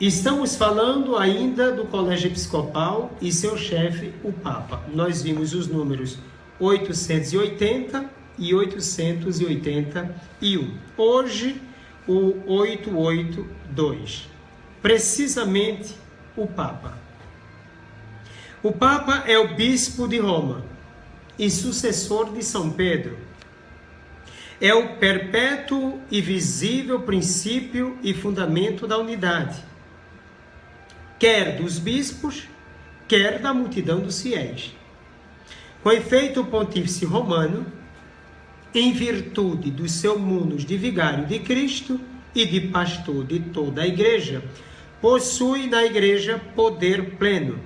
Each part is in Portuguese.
Estamos falando ainda do Colégio Episcopal e seu chefe, o Papa. Nós vimos os números 880 e 881. Hoje, o 882. Precisamente o Papa. O Papa é o bispo de Roma e sucessor de São Pedro. É o perpétuo e visível princípio e fundamento da unidade, quer dos bispos, quer da multidão dos fiéis. Com efeito, o pontífice romano, em virtude do seu munus de vigário de Cristo e de pastor de toda a igreja, possui na igreja poder pleno,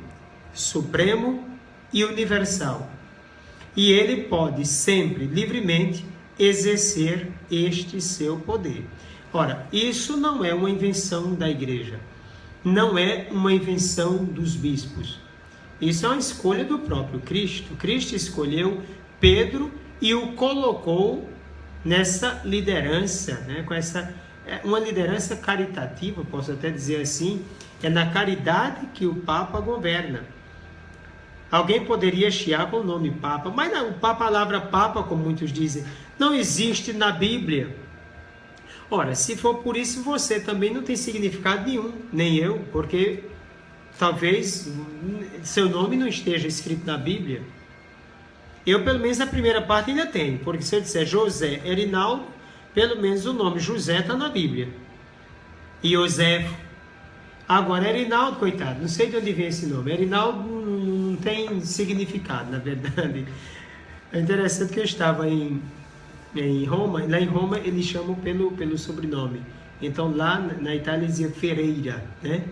supremo e universal. E ele pode sempre, livremente, exercer este seu poder. Ora, isso não é uma invenção da igreja. Não é uma invenção dos bispos. Isso é uma escolha do próprio Cristo. Cristo escolheu Pedro e o colocou nessa liderança, né? Com uma liderança caritativa, posso até dizer assim. É na caridade que o Papa governa. Alguém poderia chiar com o nome Papa, mas não, a palavra Papa, como muitos dizem, não existe na Bíblia. Ora, se for por isso, você também não tem significado nenhum, nem eu, porque talvez seu nome não esteja escrito na Bíblia. Eu, pelo menos, a primeira parte ainda tenho, porque se eu disser José Erinaldo, pelo menos o nome José está na Bíblia. E Joséfo. Agora, Erinaldo, coitado, não sei de onde vem esse nome. Erinaldo não tem significado, na verdade. É interessante que eu estava em Roma, lá em Roma eles chamam pelo sobrenome. Então lá na Itália dizia Ferreira, né?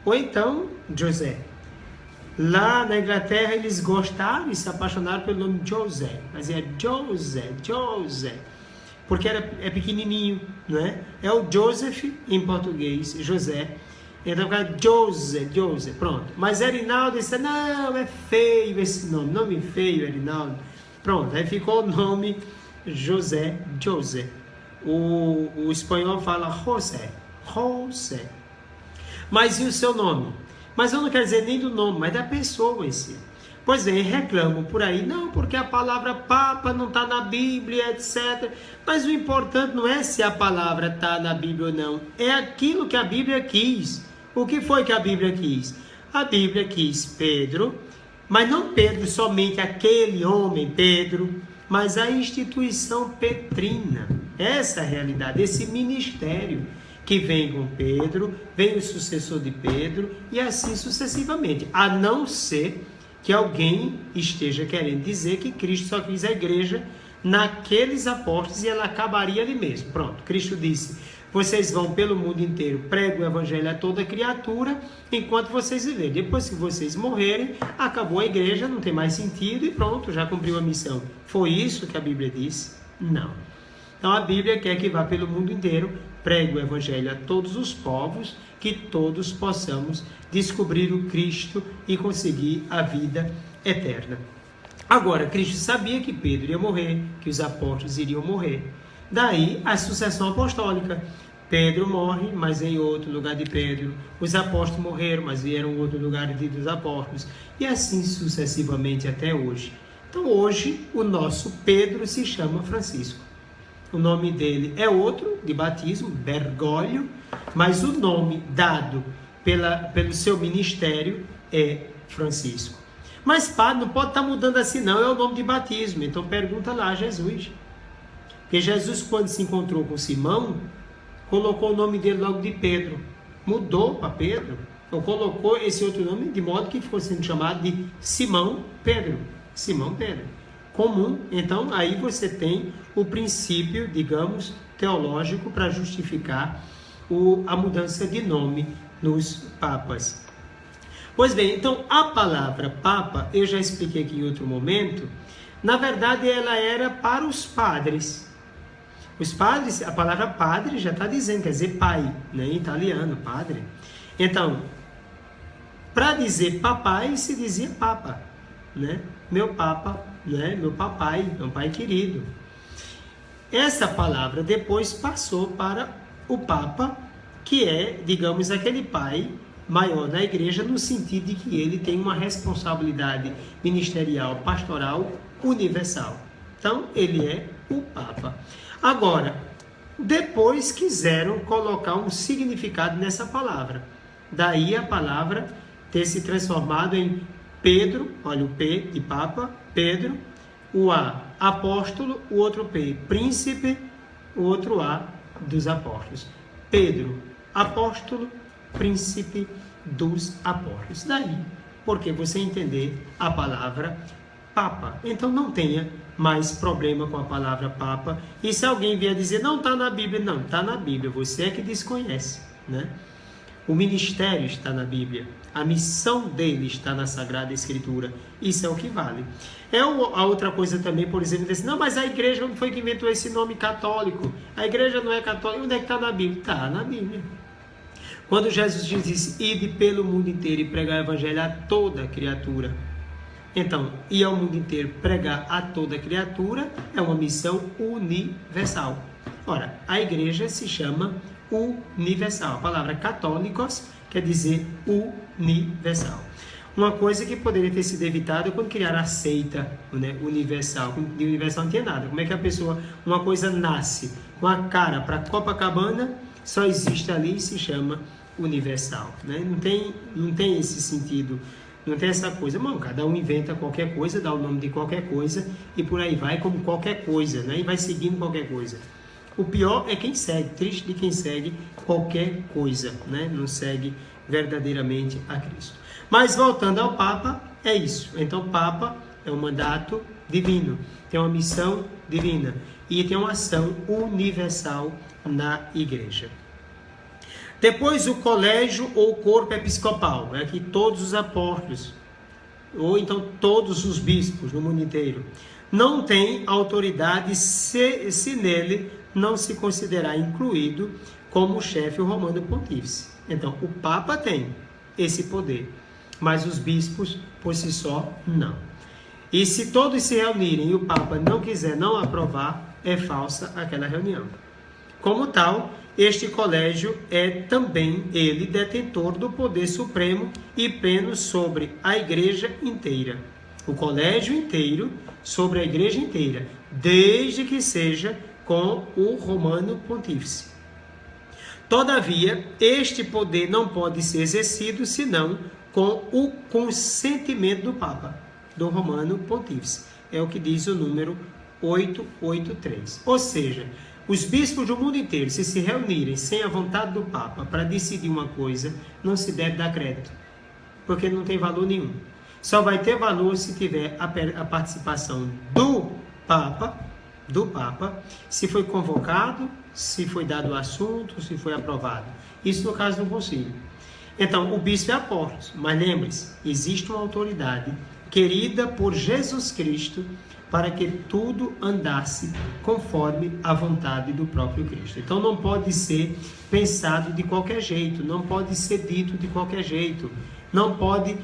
Ou então José. Lá na Inglaterra eles gostaram e se apaixonaram pelo nome José. Mas é José. Porque é pequenininho, né? É o Joseph em português, José. Então José, pronto. Mas Erinaldo disse, não, é feio esse nome feio, Erinaldo. Pronto, aí ficou o nome José. O espanhol fala José. Mas e o seu nome? Mas eu não quero dizer nem do nome, mas da pessoa em si. Pois bem, reclamam por aí, não, porque a palavra Papa não está na Bíblia, etc. Mas o importante não é se a palavra está na Bíblia ou não, é aquilo que a Bíblia quis. O que foi que a Bíblia quis? A Bíblia quis Pedro, mas não Pedro somente aquele homem, Pedro, mas a instituição petrina. Essa é a realidade, esse ministério que vem com Pedro, vem o sucessor de Pedro e assim sucessivamente. A não ser que alguém esteja querendo dizer que Cristo só quis a igreja naqueles apóstolos e ela acabaria ali mesmo. Pronto, Cristo disse, vocês vão pelo mundo inteiro, pregam o evangelho a toda criatura, enquanto vocês viverem. Depois que vocês morrerem, acabou a igreja, não tem mais sentido e pronto, já cumpriu a missão. Foi isso que a Bíblia disse? Não. Então a Bíblia quer que vá pelo mundo inteiro, pregue o evangelho a todos os povos, que todos possamos descobrir o Cristo e conseguir a vida eterna. Agora, Cristo sabia que Pedro ia morrer, que os apóstolos iriam morrer. Daí a sucessão apostólica. Pedro morre, mas em outro lugar de Pedro. Os apóstolos morreram, mas vieram em outro lugar dos apóstolos. E assim sucessivamente até hoje. Então hoje o nosso Pedro se chama Francisco. O nome dele é outro, de batismo, Bergoglio, mas o nome dado pelo seu ministério é Francisco. Mas padre, não pode estar mudando assim não, é o nome de batismo. Então pergunta lá a Jesus. Porque Jesus, quando se encontrou com Simão, colocou o nome dele logo de Pedro. Mudou para Pedro. Ou colocou esse outro nome de modo que ficou sendo chamado de Simão Pedro. Simão Pedro. Comum. Então, aí você tem o princípio, digamos, teológico para justificar a mudança de nome nos papas. Pois bem, então a palavra papa, eu já expliquei aqui em outro momento, na verdade ela era para os padres. Os padres, a palavra padre já está dizendo, quer dizer pai, né? Em italiano, padre. Então, para dizer papai se dizia papa, né? Meu papa, né? Meu papai, meu pai querido. Essa palavra depois passou para o Papa que é, digamos, aquele pai maior da igreja, no sentido de que ele tem uma responsabilidade ministerial, pastoral, universal. Então, ele é o Papa. Agora, depois quiseram colocar um significado nessa palavra. Daí a palavra ter se transformado em Pedro, olha o P de Papa, Pedro, o A, apóstolo, o outro P, príncipe, o outro A dos apóstolos. Pedro, apóstolo, príncipe dos apóstolos. Daí, porque você entender a palavra Papa. Então não tenha mais problema com a palavra Papa. E se alguém vier dizer, não está na Bíblia, não, está na Bíblia, você é que desconhece, né? O ministério está na Bíblia, a missão dele está na Sagrada Escritura, isso é o que vale. A outra coisa também, por exemplo, dizer, não, mas a igreja não foi que inventou esse nome católico, a igreja não é católica, onde é que está na Bíblia? Está na Bíblia. Quando Jesus disse, ide pelo mundo inteiro e pregar o evangelho a toda criatura. Então, ir ao mundo inteiro pregar a toda criatura é uma missão universal. Ora, a igreja se chama universal. A palavra católicos quer dizer universal. Uma coisa que poderia ter sido evitada quando criaram a seita, né, universal. De universal não tinha nada. Como é que a pessoa, uma coisa nasce com a cara para Copacabana, só existe ali e se chama universal, né? Não tem esse sentido, não tem essa coisa. Bom, cada um inventa qualquer coisa, dá o nome de qualquer coisa e por aí vai como qualquer coisa, né? E vai seguindo qualquer coisa. O pior é quem segue, triste de quem segue qualquer coisa, né? Não segue verdadeiramente a Cristo. Mas voltando ao Papa, é isso. Então, Papa é um mandato divino, tem uma missão divina e tem uma ação universal na igreja. Depois, o colégio ou corpo episcopal, é que todos os apóstolos, ou então todos os bispos no mundo inteiro, não têm autoridade se nele não se considerar incluído como chefe romano pontífice. Então, o Papa tem esse poder, mas os bispos, por si só, não. E se todos se reunirem e o Papa não quiser não aprovar, é falsa aquela reunião. Como tal, este colégio é também ele detentor do poder supremo e pleno sobre a igreja inteira. O colégio inteiro sobre a igreja inteira, desde que seja com o romano pontífice. Todavia, este poder não pode ser exercido senão com o consentimento do Papa, do romano pontífice. É o que diz o número 883. Ou seja, os bispos do mundo inteiro, se reunirem sem a vontade do Papa para decidir uma coisa, não se deve dar crédito, porque não tem valor nenhum. Só vai ter valor se tiver a participação do Papa, se foi convocado, se foi dado o assunto, se foi aprovado. Isso no caso do concílio. Então, o bispo é apóstolo, mas lembre-se, existe uma autoridade querida por Jesus Cristo para que tudo andasse conforme a vontade do próprio Cristo. Então, não pode ser pensado de qualquer jeito, não pode ser dito de qualquer jeito, não pode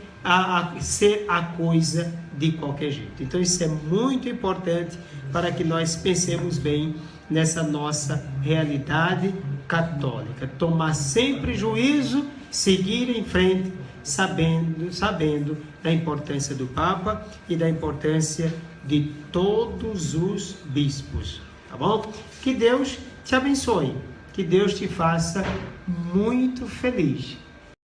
ser a coisa de qualquer jeito. Então, isso é muito importante para que nós pensemos bem nessa nossa realidade católica. Tomar sempre juízo, seguir em frente, sabendo da importância do Papa e da importância de todos os bispos, tá bom? Que Deus te abençoe, que Deus te faça muito feliz.